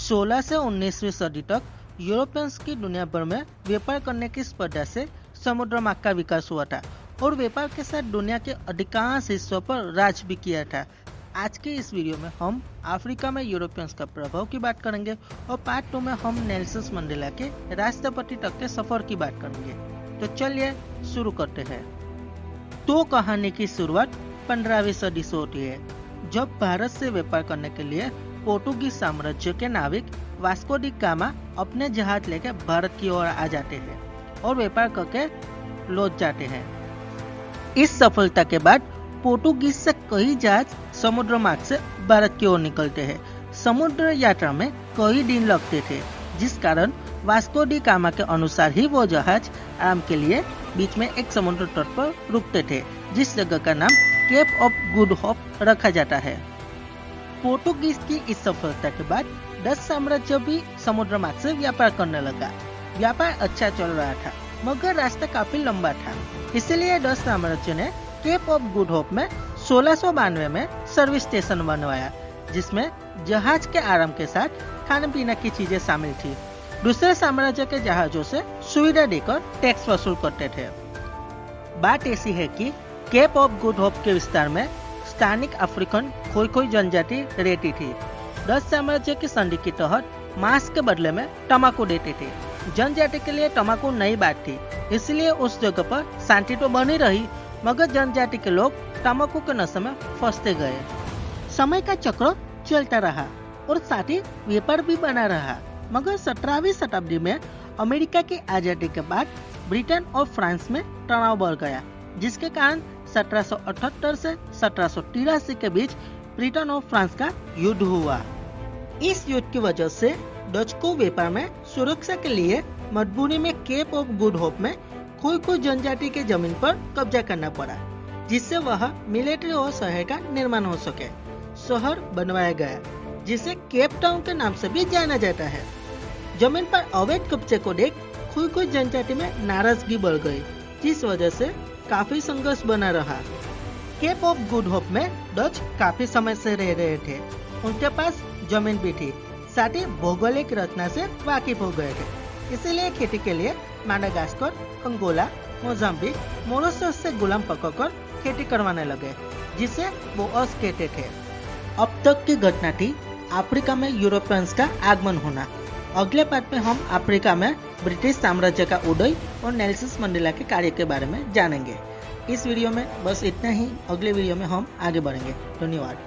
16 से 19वीं सदी तक यूरोपियंस की दुनिया भर में व्यापार करने की स्पर्धा से समुद्र मार्ग का विकास हुआ था और व्यापार के साथ दुनिया के अधिकांश हिस्सों पर राज भी किया था। आज के इस वीडियो में हम अफ्रीका में यूरोपियंस का प्रभाव की बात करेंगे और पार्ट 2 में हम नेल्सन मंडेला के राष्ट्रपति तक के सफर की बात करेंगे। तो चलिए शुरू करते हैं। तो कहानी की शुरुआत 15वीं सदी से होती है, जब भारत से व्यापार करने के लिए पोर्तुगीज साम्राज्य के नाविक वास्को डी गामा अपने जहाज लेकर भारत की ओर आ जाते हैं और व्यापार करके लौट जाते हैं। इस सफलता के बाद पोर्तुगीज से कई जहाज समुद्र मार्ग से भारत की ओर निकलते हैं। समुद्र यात्रा में कई दिन लगते थे, जिस कारण वास्को डी गामा के अनुसार ही वो जहाज आराम के लिए बीच में एक समुद्र तट पर रुकते थे, जिस जगह का नाम केप ऑफ गुड होप रखा जाता है। पोर्तुगीज की इस सफलता के बाद डच साम्राज्य भी समुद्र मार्ग से व्यापार करने लगा। व्यापार अच्छा चल रहा था, मगर रास्ता काफी लंबा था, इसलिए डच साम्राज्य ने केप ऑफ गुड होप में 1692 में सर्विस स्टेशन बनवाया, जिसमें जहाज के आराम के साथ खाने पीने की चीजें शामिल थी। दूसरे साम्राज्य के जहाजों से सुविधा देकर टैक्स वसूल करते थे। बात ऐसी है कि केप ऑफ गुड होप के विस्तार में स्थानिक अफ्रीकन कोई जनजाति रहती थी। डच साम्राज्य की संधि के तहत मांस के बदले में तम्बाकू देते थे। जनजाति के लिए तम्बाकू नई बात थी, इसलिए उस जगह पर शांति तो बनी रही, मगर जनजाति के लोग तम्बाकू के नशे में फंसते गए। समय का चक्र चलता रहा और साथ ही व्यापार भी बना रहा, मगर 17वीं शताब्दी में अमेरिका की आजादी के बाद ब्रिटेन और फ्रांस में तनाव बढ़ गया, जिसके कारण 1778 से 1783 के बीच ब्रिटेन और फ्रांस का युद्ध हुआ। इस युद्ध की वजह से डच को व्यापार में सुरक्षा के लिए मजबूरी में केप ऑफ गुड होप में कोई जनजाति के जमीन पर कब्जा करना पड़ा, जिससे वह मिलिट्री और शहर का निर्माण हो सके। शहर बनवाया गया, जिसे केप टाउन के नाम से भी जाना जाता है। जमीन पर अवैध कब्जे को देख कोई जनजाति में नाराजगी बढ़ गई, जिस वजह से काफी संघर्ष बना रहा। केप ऑफ गुड होप में डच काफी समय से रह रहे थे, उनके पास जमीन भी थी, साथ ही भौगोलिक रचना से वाकिफ हो गए थे, इसीलिए खेती के लिए माडागास्कर, अंगोला, मोजाम्बिक, मॉरिशस से गुलाम पकड़कर खेती करवाने लगे, जिसे वो अस कहते थे। अब तक की घटना थी अफ्रीका में यूरोपियंस का आगमन होना। अगले पार्ट में हम अफ्रीका में ब्रिटिश साम्राज्य का उदय और नेल्सन मंडेला के कार्य के बारे में जानेंगे। इस वीडियो में बस इतना ही, अगले वीडियो में हम आगे बढ़ेंगे। धन्यवाद।